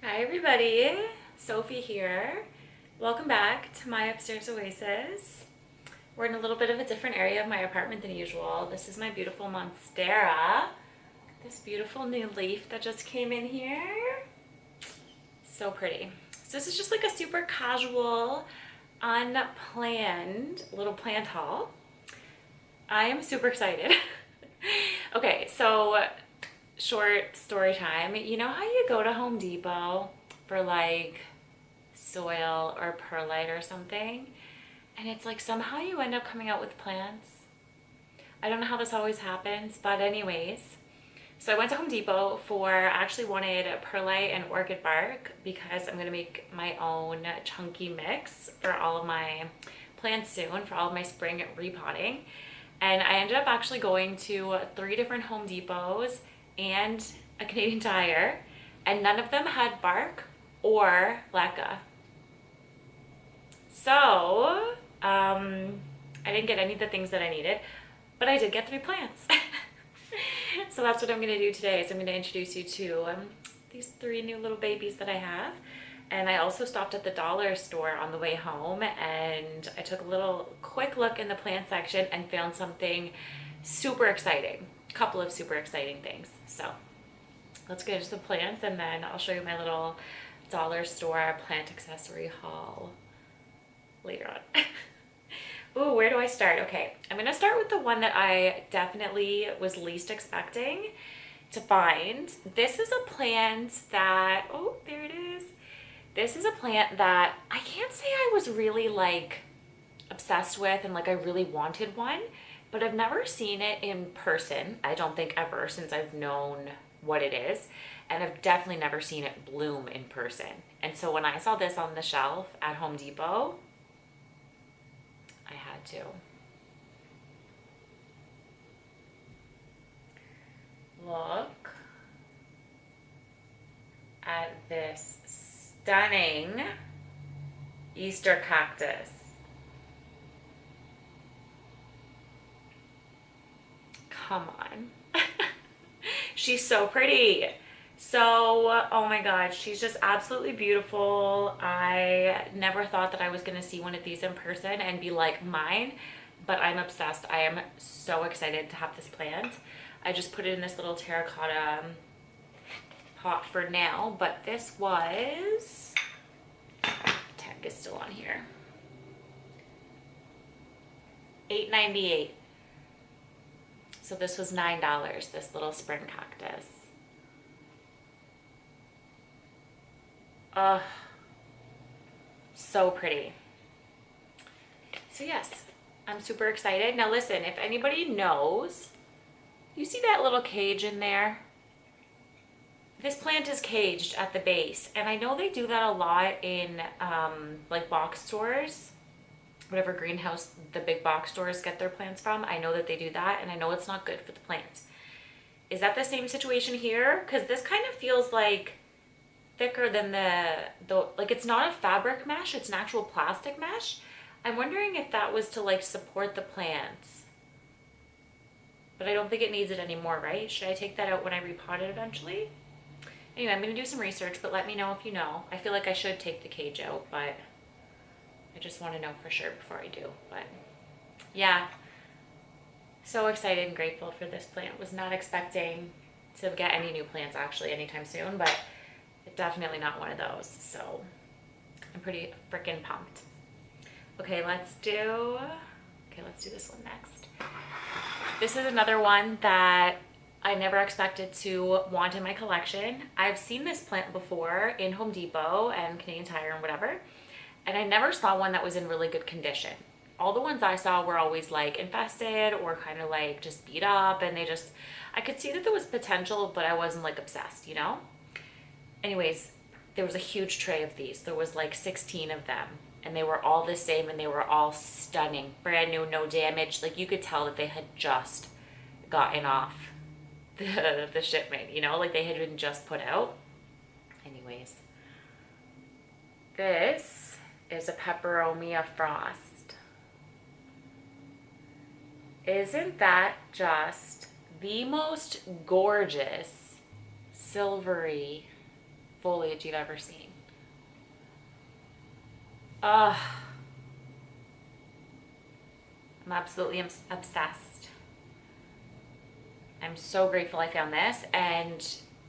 Hi everybody, Sophie here. Welcome back to my upstairs oasis. We're in a little bit of a different area of my apartment than usual. This is my beautiful monstera. This beautiful new leaf that just came in here. So pretty. So this is just like a super casual, unplanned little plant haul. I am super excited. Okay, so short story time. You know how you go to Home Depot for like soil or perlite or something, and it's like somehow you end up coming out with plants? I don't know how this always happens, but anyways, so I went to Home Depot I actually wanted perlite and orchid bark because I'm going to make my own chunky mix for all of my plants soon, for all of my spring repotting. And I ended up actually going to 3 different Home Depots and a Canadian Tire, and none of them had bark or leca. So, I didn't get any of the things that I needed, but I did get 3 plants. So that's what I'm going to do today, is I'm going to introduce you to these 3 new little babies that I have. And I also stopped at the dollar store on the way home, and I took a little quick look in the plant section and found something super exciting. A couple of super exciting things. So let's get into the plants, and then I'll show you my little dollar store plant accessory haul later on. Ooh, where do I start? Okay, I'm gonna start with the one that I definitely was least expecting to find. This is a plant that, oh, there it is. This is a plant that I can't say I was really like obsessed with and like I really wanted one, but I've never seen it in person. I don't think ever, since I've known what it is. And I've definitely never seen it bloom in person. And so when I saw this on the shelf at Home Depot, I had to. Look at this stunning Easter cactus. Come on. She's so pretty. So, oh my God, she's just absolutely beautiful. I never thought that I was going to see one of these in person and be like mine, but I'm obsessed. I am so excited to have this plant. I just put it in this little terracotta pot for now, but this was, tag is still on here, $8.98. So this was $9, this little spring cactus. Oh, so pretty. So yes, I'm super excited. Now listen, if anybody knows, you see that little cage in there? This plant is caged at the base, and I know they do that a lot in like box stores, whatever greenhouse the big box stores get their plants from. I know that they do that, and I know it's not good for the plant. Is that the same situation here? Because this kind of feels like thicker than the like, it's not a fabric mesh, it's an actual plastic mesh. I'm wondering if that was to like support the plants, but I don't think it needs it anymore, right? Should I take that out when I repot it eventually? Anyway, I'm gonna do some research, but let me know if you know. I feel like I should take the cage out, but I just want to know for sure before I do. But yeah, so excited and grateful for this plant. Was not expecting to get any new plants actually anytime soon, but definitely not one of those. So I'm pretty freaking pumped. Okay, let's do this one next. This is another one that I never expected to want in my collection. I've seen this plant before in Home Depot and Canadian Tire and whatever, and I never saw one that was in really good condition. All the ones I saw were always like infested or kind of like just beat up, and I could see that there was potential, but I wasn't like obsessed, you know? Anyways, there was a huge tray of these. There was like 16 of them, and they were all the same, and they were all stunning, brand new, no damage. Like you could tell that they had just gotten off the shipment, you know, like they had been just put out. Anyways, this is a Peperomia Frost. Isn't that just the most gorgeous silvery foliage you've ever seen. I'm absolutely obsessed. I'm so grateful I found this. And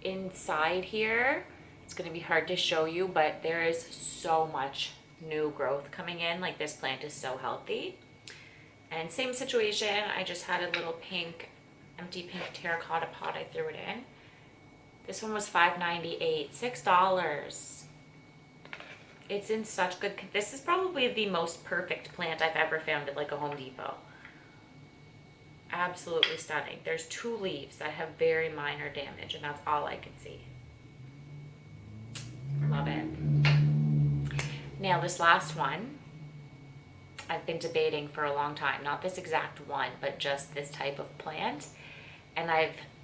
inside here, it's going to be hard to show you, but there is so much new growth coming in. Like, this plant is so healthy. And same situation, I just had a little empty pink terracotta pot I threw it in. This one was $5.98, $6. It's in such good, this is probably the most perfect plant I've ever found at like a Home Depot. Absolutely stunning. There's 2 leaves that have very minor damage, and that's all I can see. Love it. Now this last one, I've been debating for a long time. Not this exact one, but just this type of plant. And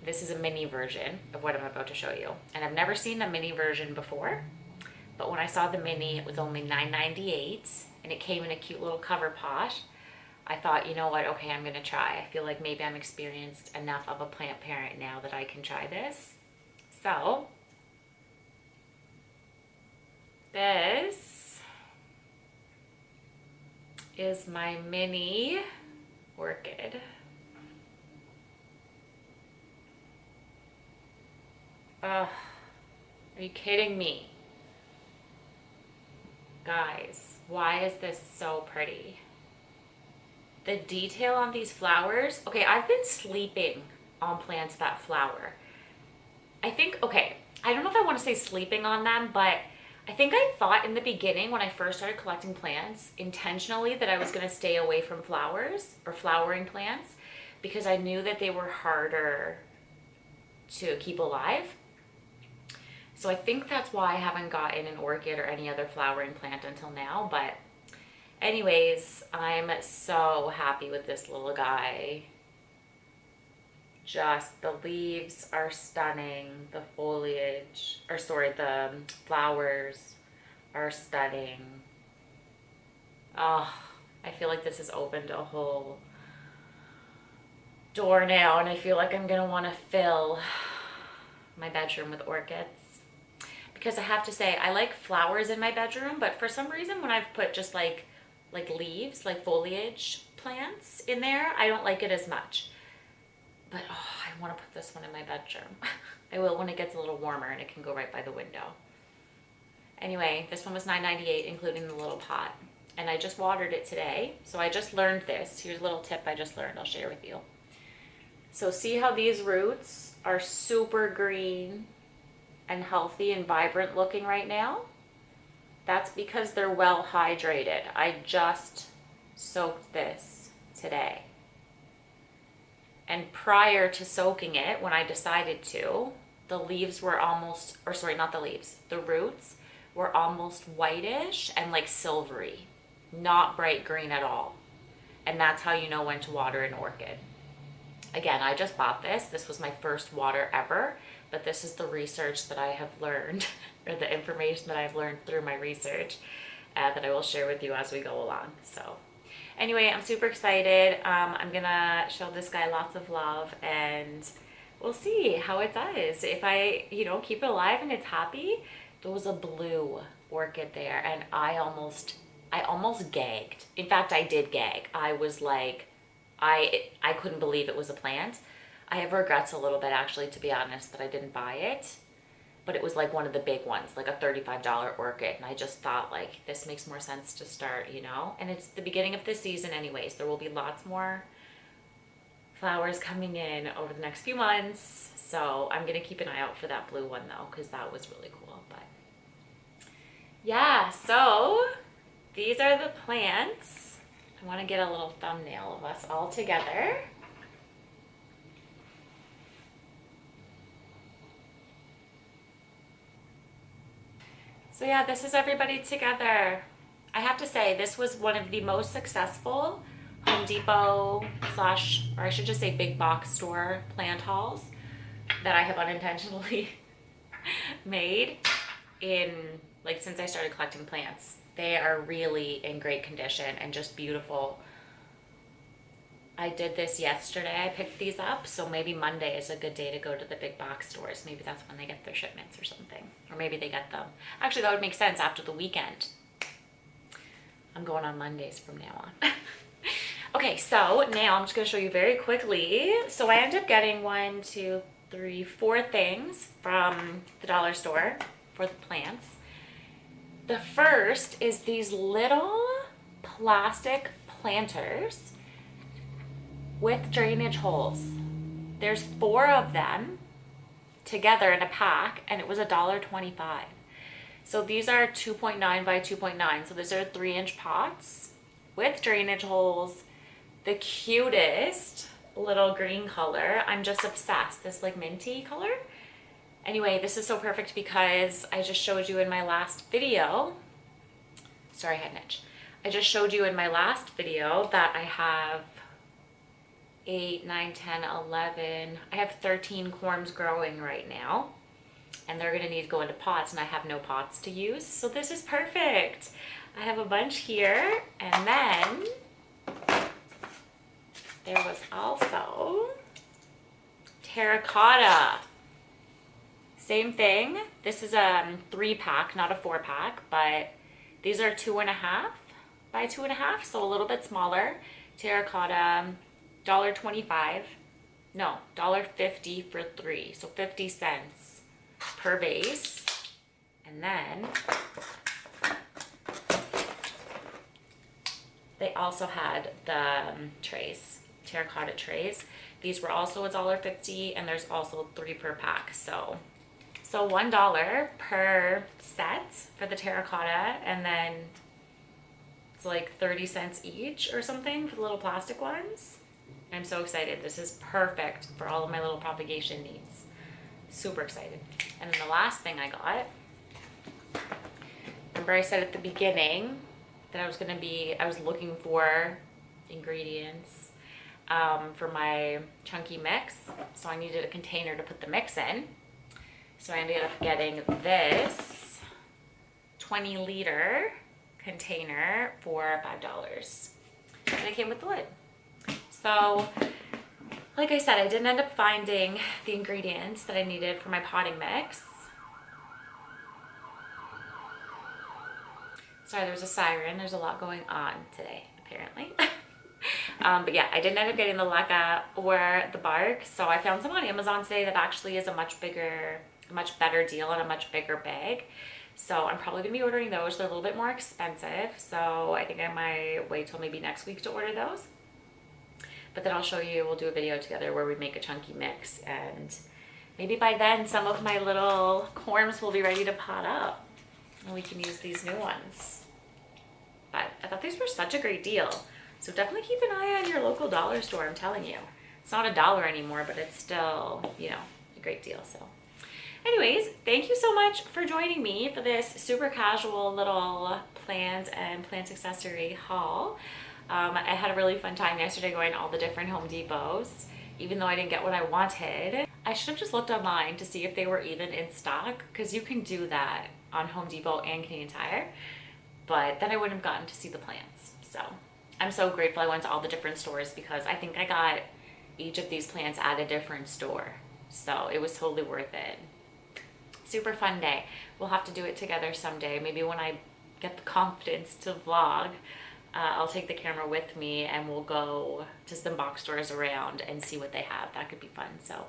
this is a mini version of what I'm about to show you. And I've never seen a mini version before. But when I saw the mini, it was only $9.98, and it came in a cute little cover pot. I thought, you know what, okay, I'm gonna try. I feel like maybe I'm experienced enough of a plant parent now that I can try this. So, this is my mini orchid. Are you kidding me? Guys, why is this so pretty? The detail on these flowers. Okay, I've been sleeping on plants that flower. I don't know if I want to say sleeping on them, but I think I thought in the beginning when I first started collecting plants intentionally that I was going to stay away from flowers or flowering plants because I knew that they were harder to keep alive. So I think that's why I haven't gotten an orchid or any other flowering plant until now. But anyways, I'm so happy with this little guy. Just the leaves are stunning. The flowers are stunning. Oh, I feel like this has opened a whole door now, and I feel like I'm gonna want to fill my bedroom with orchids. Because I have to say, I like flowers in my bedroom, but for some reason when I've put just like leaves, like foliage plants in there, I don't like it as much. But I want to put this one in my bedroom. I will when it gets a little warmer and it can go right by the window. Anyway, this one was $9.98, including the little pot. And I just watered it today. So I just learned this. Here's a little tip I just learned. I'll share with you. So see how these roots are super green and healthy and vibrant looking right now? That's because they're well hydrated. I just soaked this today. And prior to soaking it, when I decided to, the leaves were the roots were almost whitish and like silvery, not bright green at all. And that's how you know when to water an orchid. Again, I just bought this. This was my first water ever, but this is the research that I have learned, or the information that I've learned through my research that I will share with you as we go along. So anyway, I'm super excited. I'm gonna show this guy lots of love, and we'll see how it does. If I, keep it alive and it's happy. There was a blue orchid there, and I almost gagged. In fact, I did gag. I was like, I couldn't believe it was a plant. I have regrets a little bit, actually, to be honest, that I didn't buy it. But it was like one of the big ones, like a $35 orchid. And I just thought, like, this makes more sense to start, And it's the beginning of the season anyways. There will be lots more flowers coming in over the next few months. So I'm going to keep an eye out for that blue one, though, because that was really cool. But yeah, so these are the plants. I want to get a little thumbnail of us all together. So yeah, this is everybody together. I have to say, this was one of the most successful Home Depot / or I should just say big box store plant hauls that I have unintentionally made since I started collecting plants. They are really in great condition and just beautiful. I did this yesterday. I picked these up, so maybe Monday is a good day to go to the big box stores. Maybe that's when they get their shipments or something. Or maybe they get them. Actually, that would make sense after the weekend. I'm going on Mondays from now on. Okay, so now I'm just gonna show you very quickly. So I ended up getting 1, 2, 3, 4 things from the dollar store for the plants. The first is these little plastic planters with drainage holes. There's 4 of them together in a pack, and it was $1.25. So these are 2.9 by 2.9. So these are 3-inch pots with drainage holes. The cutest little green color. I'm just obsessed. This like minty color. Anyway, this is so perfect because I just showed you in my last video. Sorry, I had an itch. I just showed you in my last video that I have 8, 9, 10, 11. I have 13 corms growing right now. And they're gonna need to go into pots, and I have no pots to use. So this is perfect. I have a bunch here, and then there was also terracotta. Same thing. This is a 3-pack, not a 4-pack, but these are 2.5 by 2.5, so a little bit smaller. Terracotta, $1.25. No, $1.50 for 3, so 50 cents per vase. And then they also had the trays, terracotta trays. These were also $1.50, and there's also 3 per pack. So $1 per set for the terracotta, and then it's like 30 cents each or something for the little plastic ones. I'm so excited. This is perfect for all of my little propagation needs. Super excited. And then the last thing I got, remember I said at the beginning that I was looking for ingredients for my chunky mix. So I needed a container to put the mix in. So I ended up getting this 20-liter container for $5. And it came with the lid. So, like I said, I didn't end up finding the ingredients that I needed for my potting mix. Sorry, there's a siren. There's a lot going on today, apparently. But yeah, I didn't end up getting the leca or the bark. So I found some on Amazon today that actually is a much better deal and a much bigger bag. So I'm probably gonna be ordering those. They're a little bit more expensive. So I think I might wait till maybe next week to order those. But then I'll show you, we'll do a video together where we make a chunky mix, and maybe by then some of my little corms will be ready to pot up and we can use these new ones. But I thought these were such a great deal. So definitely keep an eye on your local dollar store, I'm telling you. It's not $1 anymore, but it's still, you know, a great deal. So anyways, thank you so much for joining me for this super casual little plant and plant accessory haul. I had a really fun time yesterday going to all the different Home Depots, even though I didn't get what I wanted. I should have just looked online to see if they were even in stock, because you can do that on Home Depot and Canadian Tire, but then I wouldn't have gotten to see the plants. So I'm so grateful I went to all the different stores, because I think I got each of these plants at a different store. So it was totally worth it. Super fun day. We'll have to do it together someday. Maybe when I get the confidence to vlog, I'll take the camera with me and we'll go to some box stores around and see what they have. That could be fun. So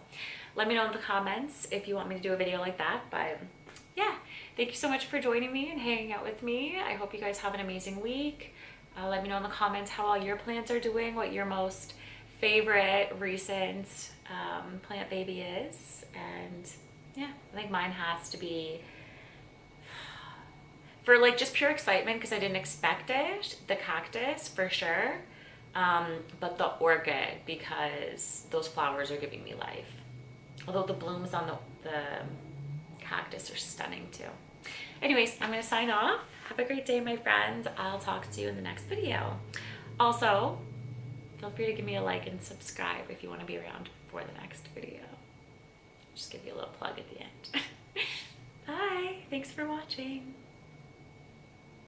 let me know in the comments if you want me to do a video like that. But yeah, thank you so much for joining me and hanging out with me. I hope you guys have an amazing week. Let me know in the comments how all your plants are doing, what your most favorite recent plant baby is. And yeah, I think mine has to be, for like just pure excitement, because I didn't expect it, the cactus for sure, but the orchid, because those flowers are giving me life. Although the blooms on the cactus are stunning too. Anyways, I'm gonna sign off. Have a great day, my friends. I'll talk to you in the next video. Also, feel free to give me a like and subscribe if you want to be around for the next video. Just give you a little plug at the end. Bye, thanks for watching.